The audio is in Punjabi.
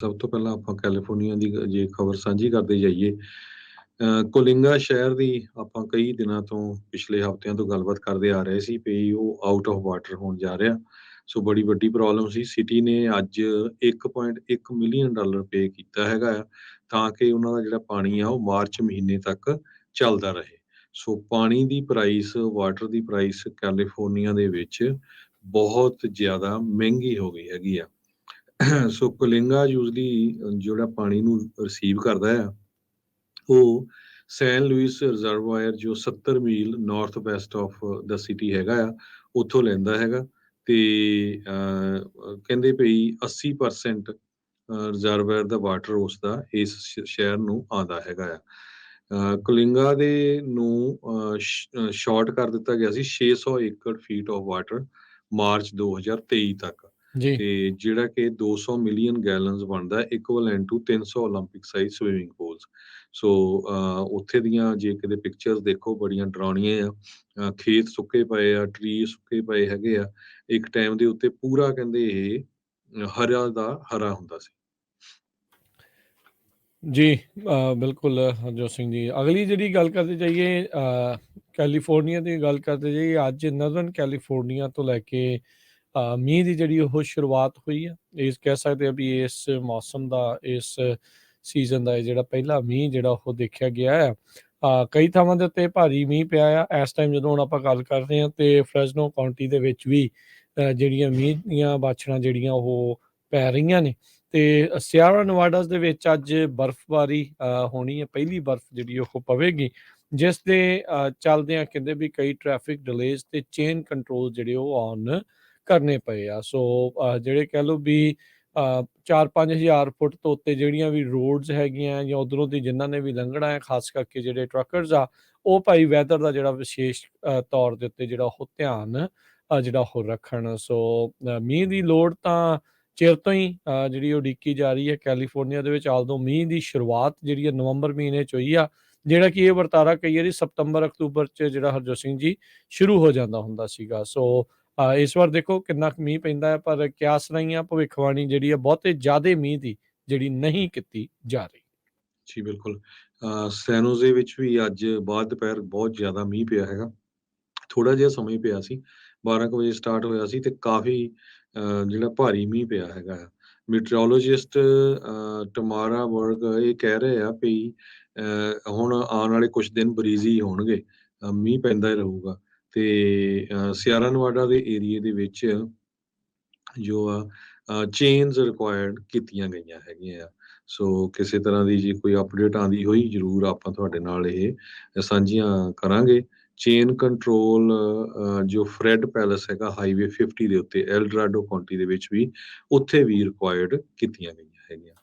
ਸਭ ਤੋਂ ਪਹਿਲਾਂ ਆਪਾਂ ਕੈਲੀਫੋਰਨੀਆ ਦੀ ਜੇ ਖਬਰ ਸਾਂਝੀ ਕਰਦੇ ਜਾਈਏ, ਕੋਲਿੰਗਾ ਸ਼ਹਿਰ ਦੀ ਆਪਾਂ ਕਈ ਦਿਨਾਂ ਤੋਂ ਪਿਛਲੇ ਹਫ਼ਤਿਆਂ ਤੋਂ ਗੱਲਬਾਤ ਕਰਦੇ ਆ ਰਹੇ ਸੀ ਵੀ ਉਹ ਆਊਟ ਆਫ ਵਾਟਰ ਹੋਣ ਜਾ ਰਿਹਾ। ਸੋ ਬੜੀ ਵੱਡੀ ਪ੍ਰੋਬਲਮ ਸੀ। ਸਿਟੀ ਨੇ ਅੱਜ 1.1 ਮਿਲੀਅਨ ਡਾਲਰ ਪੇ ਕੀਤਾ ਹੈਗਾ ਆ, ਤਾਂ ਕਿ ਉਹਨਾਂ ਦਾ ਜਿਹੜਾ ਪਾਣੀ ਆ ਉਹ ਮਾਰਚ ਮਹੀਨੇ ਤੱਕ ਚੱਲਦਾ ਰਹੇ। ਸੋ ਪਾਣੀ ਦੀ ਪ੍ਰਾਈਸ, ਵਾਟਰ ਦੀ ਪ੍ਰਾਈਸ ਕੈਲੀਫੋਰਨੀਆ ਦੇ ਵਿੱਚ ਬਹੁਤ ਜ਼ਿਆਦਾ ਮਹਿੰਗੀ ਹੋ ਗਈ ਹੈਗੀ ਆ। ਸੋ ਕੋਲਿੰਗਾ ਯੂਜਲੀ ਜਿਹੜਾ ਪਾਣੀ ਨੂੰ ਰਿਸੀਵ ਕਰਦਾ ਆ, ਉਹ ਸੈਨ ਲੂਇਸ ਰਿਜ਼ਰਵਾਇਰ ਜੋ 70 mile north west of the city ਹੈਗਾ ਆ, ਉੱਥੋਂ ਲੈਂਦਾ ਹੈਗਾ। ਤੇ ਕਹਿੰਦੇ ਪਈ 80% ਰਿਜ਼ਰਵਾਇਰ ਦਾ ਵਾਟਰ ਉਸਦਾ ਇਸ ਸ਼ਹਿਰ ਨੂੰ ਆਉਂਦਾ ਹੈਗਾ ਆ। ਕੋਲਿੰਗਾ ਦੇ ਨੂੰ ਸ਼ਾਰਟ ਕਰ ਦਿੱਤਾ ਗਿਆ ਸੀ 600 ਏਕੜ ਫੀਟ ਆਫ ਵਾਟਰ ਮਾਰਚ 2023 ਤੱਕ। ਜੀ ਤੇ ਜਿਹੜਾ ਕਿ 200 ਮਿਲੀਅਨ ਗੈਲਨਸ ਬਣਦਾ, equivalent to 300 Olympic size swimming pools. So ਉੱਥੇ ਦੀਆਂ ਜੇ ਕਿਤੇ ਪਿਕਚਰਸ ਦੇਖੋ, ਬੜੀਆਂ ਡਰਾਉਣੀਆਂ ਆ। ਖੇਤ ਸੁੱਕੇ ਪਏ ਆ, ਟਰੀ ਸੁੱਕੇ ਪਏ ਹੈਗੇ ਆ। ਇੱਕ ਟਾਈਮ ਦੇ ਉੱਤੇ ਪੂਰਾ ਕਹਿੰਦੇ ਇਹ ਹਰਾ ਦਾ ਹਰਾ ਹੁੰਦਾ ਸੀ। ਜੀ ਬਿਲਕੁਲ ਹਰਜੋਤ ਸਿੰਘ ਜੀ, ਅਗਲੀ ਜਿਹੜੀ ਗੱਲ ਕਰਦੇ ਜਾਈਏ ਕੈਲੀਫੋਰਨੀਆ ਦੀ ਗੱਲ ਕਰਦੇ ਜਾਈਏ। ਅੱਜ ਨਰਦਰਨ ਕੈਲੀਫੋਰਨੀਆ ਤੋਂ ਲੈ ਕੇ ਮੀਂਹ ਦੀ ਜਿਹੜੀ ਉਹ ਸ਼ੁਰੂਆਤ ਹੋਈ ਆ। ਇਸ ਕਹਿ ਸਕਦੇ ਆ ਵੀ ਇਸ ਮੌਸਮ ਦਾ, ਇਸ ਸੀਜ਼ਨ ਦਾ ਇਹ ਜਿਹੜਾ ਪਹਿਲਾ ਮੀਂਹ ਜਿਹੜਾ ਉਹ ਦੇਖਿਆ ਗਿਆ ਆ। ਕਈ ਥਾਵਾਂ ਦੇ ਉੱਤੇ ਭਾਰੀ ਮੀਂਹ ਪਿਆ ਆ। ਇਸ ਟਾਈਮ ਜਦੋਂ ਹੁਣ ਆਪਾਂ ਗੱਲ ਕਰ ਰਹੇ ਹਾਂ ਤੇ ਫਰੈਜ਼ਨੋ ਕਾਉਂਟੀ ਦੇ ਵਿੱਚ ਵੀ ਜਿਹੜੀਆਂ ਮੀਂਹ ਦੀਆਂ ਬਾਛੜਾਂ ਜਿਹੜੀਆਂ ਉਹ ਪੈ ਰਹੀਆਂ ਨੇ। ਤੇ ਸਿਆਰਾ ਨਵਾਡਾਸ ਦੇ ਵਿੱਚ ਅੱਜ ਬਰਫ਼ਬਾਰੀ ਹੋਣੀ ਹੈ, ਪਹਿਲੀ ਬਰਫ਼ ਜਿਹੜੀ ਉਹ ਪਵੇਗੀ, ਜਿਸ ਦੇ ਚੱਲਦਿਆਂ ਕਹਿੰਦੇ ਵੀ ਕਈ ਟ੍ਰੈਫਿਕ ਡਿਲੇਜ਼ ਤੇ ਚੇਨ ਕੰਟਰੋਲ ਜਿਹੜੇ ਉਹ ਔਨ ਕਰਨੇ ਪਏ ਆ। ਸੋ ਜਿਹੜੇ ਕਹਿ ਲਓ ਵੀ 4-5 ਹਜ਼ਾਰ ਫੁੱਟ ਤੋਂ ਉੱਤੇ ਜਿਹੜੀਆਂ ਵੀ ਰੋਡਸ ਹੈਗੀਆਂ ਜਾਂ ਉਧਰੋਂ ਦੀ ਜਿਨ੍ਹਾਂ ਨੇ ਵੀ ਲੰਘਣਾ ਹੈ, ਖਾਸ ਕਰਕੇ ਜਿਹੜੇ ਟਰੱਕਰਸ ਆ, ਉਹ ਭਾਈ ਵੈਦਰ ਦਾ ਜਿਹੜਾ ਵਿਸ਼ੇਸ਼ ਤੌਰ ਦੇ ਉੱਤੇ ਜਿਹੜਾ ਉਹ ਧਿਆਨ ਜਿਹੜਾ ਉਹ ਰੱਖਣ। ਸੋ ਮੀਂਹ ਦੀ ਲੋੜ ਤਾਂ ਚਿਰ ਤੋਂ ਹੀ ਜਿਹੜੀ ਉਡੀਕੀ ਜਾ ਰਹੀ ਹੈ ਕੈਲੀਫੋਰਨੀਆ ਦੇ ਵਿੱਚ। ਆਲਦੋ ਮੀਂਹ ਦੀ ਸ਼ੁਰੂਆਤ ਜਿਹੜੀ ਹੈ ਨਵੰਬਰ ਮਹੀਨੇ 'ਚ ਹੋਈ ਆ, ਜਿਹੜਾ ਕਿ ਇਹ ਵਰਤਾਰਾ ਕਈ ਵਾਰੀ ਸਤੰਬਰ ਅਕਤੂਬਰ 'ਚ ਜਿਹੜਾ ਹਰਜੋਤ ਸਿੰਘ ਜੀ ਸ਼ੁਰੂ ਹੋ ਜਾਂਦਾ ਹੁੰਦਾ ਸੀਗਾ। ਸੋ ਇਸ ਵਾਰ ਦੇਖੋ ਕਿੰਨਾ ਕੁ ਮੀਂਹ ਪੈਂਦਾ ਹੈ, ਪਰ ਕਿਆਸ ਰਹੀਆਂ ਭਵਿੱਖਬਾਣੀ ਜਿਹੜੀ ਹੈ ਬਹੁਤੇ ਜ਼ਿਆਦਾ ਮੀਂਹ ਦੀ ਜਿਹੜੀ ਨਹੀਂ ਕੀਤੀ ਜਾ ਰਹੀ। ਜੀ ਬਿਲਕੁਲ। ਸੈਨੋਜ਼ੇ ਵਿੱਚ ਵੀ ਅੱਜ ਬਾਅਦ ਦੁਪਹਿਰ ਬਹੁਤ ਜ਼ਿਆਦਾ ਮੀਂਹ ਪਿਆ ਹੈਗਾ। ਥੋੜਾ ਜਿਹਾ ਸਮਾਂ ਹੀ ਪਿਆ ਸੀ, 12 ਕੁ ਵਜੇ ਸਟਾਰਟ ਹੋਇਆ ਸੀ ਤੇ ਕਾਫੀ ਜਿਹੜਾ ਭਾਰੀ ਮੀਂਹ ਪਿਆ ਹੈਗਾ ਆ। ਮੀਟਰੋਲੋਜਿਸਟ ਟਮਾਰਾ ਵਰਗ ਇਹ ਕਹਿ ਰਹੇ ਆ ਵੀ ਹੁਣ ਆਉਣ ਵਾਲੇ ਕੁਝ ਦਿਨ ਬਰੀਜ਼ੀ ਹੋਣਗੇ, ਮੀਂਹ ਪੈਂਦਾ ਹੀ ਰਹੂਗਾ। ਤੇ ਸਿਆਰਾ ਨਵਾਡਾ ਦੇ ਏਰੀਏ ਦੇ ਵਿੱਚ ਜੋ ਆ ਚੇਨਜ਼ ਰਿਕੁਆਇਰਡ ਕੀਤੀਆਂ ਗਈਆਂ ਹੈਗੀਆਂ ਆ। ਸੋ ਕਿਸੇ ਤਰ੍ਹਾਂ ਦੀ ਜੇ ਕੋਈ ਅਪਡੇਟ ਆਉਂਦੀ ਹੋਈ ਜ਼ਰੂਰ ਆਪਾਂ ਤੁਹਾਡੇ ਨਾਲ ਇਹ ਸਾਂਝੀਆਂ ਕਰਾਂਗੇ। ਚੇਨ ਕੰਟਰੋਲ ਜੋ ਫਰੈਡ ਪੈਲਸ ਹੈਗਾ ਹਾਈਵੇ 50 ਦੇ ਉੱਤੇ ਐਲਡਰਾਡੋ ਕਾਉਂਟੀ ਦੇ ਵਿੱਚ ਵੀ, ਉੱਥੇ ਵੀ ਰਿਕੁਆਇਰਡ ਕੀਤੀਆਂ ਗਈਆਂ ਹੈਗੀਆਂ।